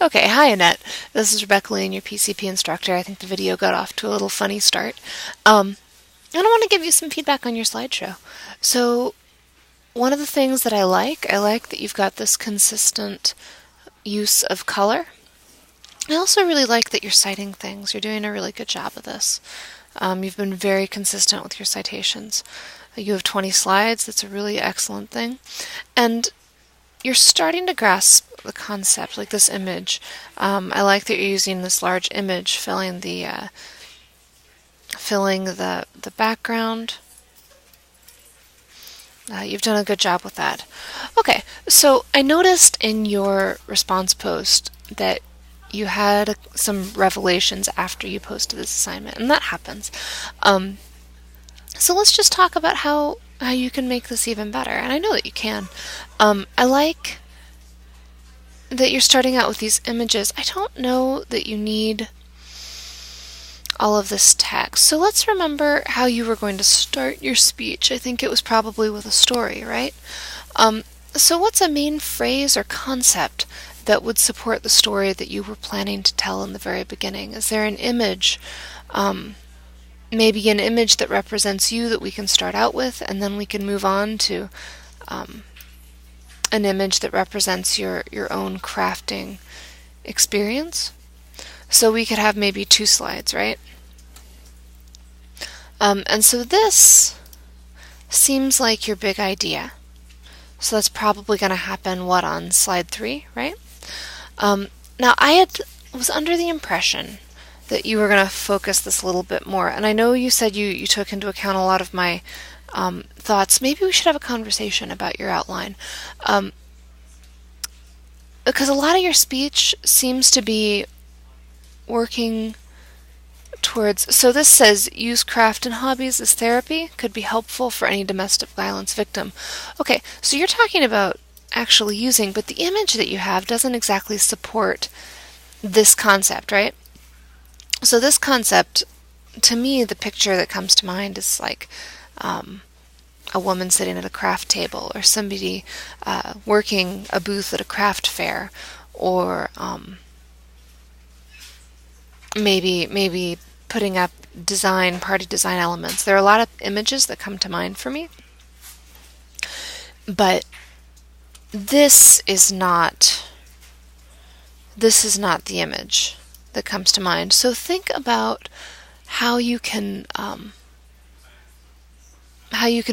Okay, hi Annette. This is Rebecca Lane, your PCP instructor. I think the video got off to a little funny start. And I want to give you some feedback on your slideshow. So, one of the things that I like that you've got this consistent use of color. I also really like that you're citing things. You're doing a really good job of this. You've been very consistent with your citations. You have 20 slides. That's a really excellent thing. And you're starting to grasp the concept, like this image. I like that you're using this large image, filling the background. You've done a good job with that. Okay, so I noticed in your response post that you had some revelations after you posted this assignment, and that happens. So let's just talk about how you can make this even better, and I know that you can. I like that you're starting out with these images. I don't know that you need all of this text. So let's remember how you were going to start your speech. I think it was probably with a story, right? So what's a main phrase or concept that would support the story that you were planning to tell in the very beginning? Is there an image, maybe an image that represents you that we can start out with, and then we can move on to an image that represents your own crafting experience? So we could have maybe 2 slides, right? And so this seems like your big idea. So that's probably going to happen, what, on slide 3, right? Now, was under the impression that you were going to focus this a little bit more. And I know you said you took into account a lot of my thoughts. Maybe we should have a conversation about your outline. Because a lot of your speech seems to be working towards, so this says, use craft and hobbies as therapy, could be helpful for any domestic violence victim. Okay, so you're talking about actually using, but the image that you have doesn't exactly support this concept, right? So this concept, to me, the picture that comes to mind is like a woman sitting at a craft table, or somebody working a booth at a craft fair, or maybe putting up party design elements. There are a lot of images that come to mind for me, but this is not the image that comes to mind. So think about how you can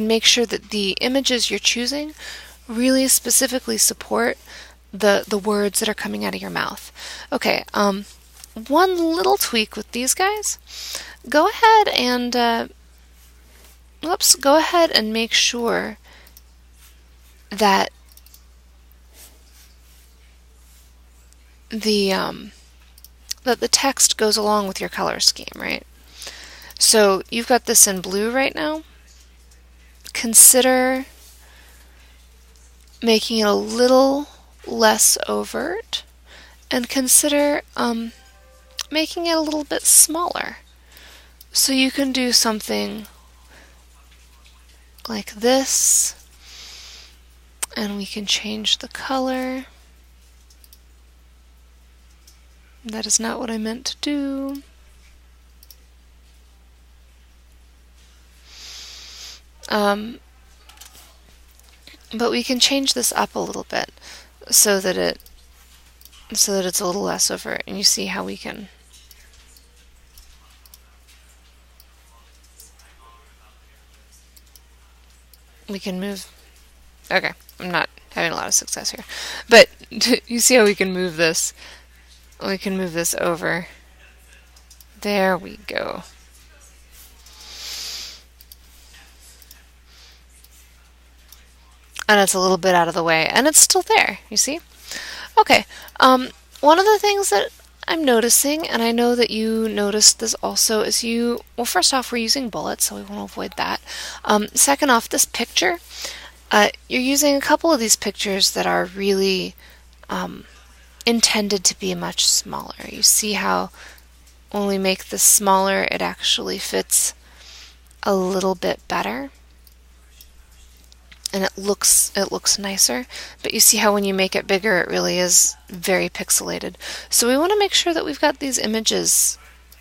make sure that the images you're choosing really specifically support the words that are coming out of your mouth. Okay, one little tweak with these guys. Go ahead and make sure that the text goes along with your color scheme, right? So you've got this in blue right now. Consider making it a little less overt, and consider making it a little bit smaller. So you can do something like this, and we can change the color. That is not what I meant to do. But we can change this up a little bit so that it's a little less overt, and you see how we can move. Okay, I'm not having a lot of success here, but you see how we can move this. We can move this over. There we go. And it's a little bit out of the way, and it's still there, you see? Okay, one of the things that I'm noticing, and I know that you noticed this also, is well, first off, we're using bullets, so we want to avoid that. Second off, this picture, you're using a couple of these pictures that are really intended to be much smaller. You see how when we make this smaller, it actually fits a little bit better. and it looks nicer. But you see how when you make it bigger, it really is very pixelated. So we want to make sure that we've got these images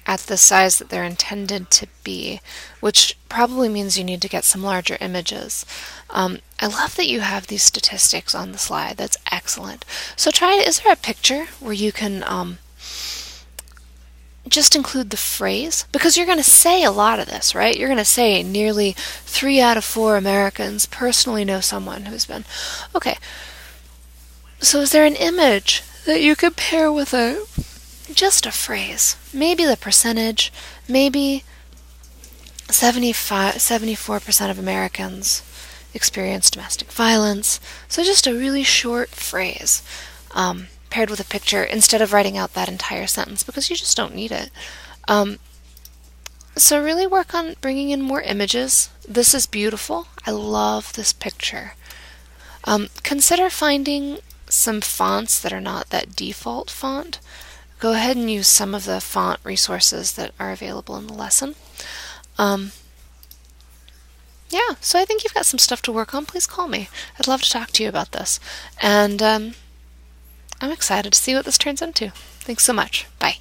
at the size that they're intended to be, which probably means you need to get some larger images. I love that you have these statistics on the slide. That's excellent. So try, is there a picture where you can just include the phrase? Because you're going to say a lot of this, right? You're going to say nearly 3 out of 4 Americans personally know someone who's been. Okay. So is there an image that you could pair with just a phrase? Maybe the percentage, maybe 74% of Americans experience domestic violence. So just a really short phrase paired with a picture instead of writing out that entire sentence, because you just don't need it. So really work on bringing in more images. This is beautiful. I love this picture. Consider finding some fonts that are not that default font. Go ahead and use some of the font resources that are available in the lesson. Yeah, so I think you've got some stuff to work on. Please call me. I'd love to talk to you about this. And I'm excited to see what this turns into. Thanks so much. Bye.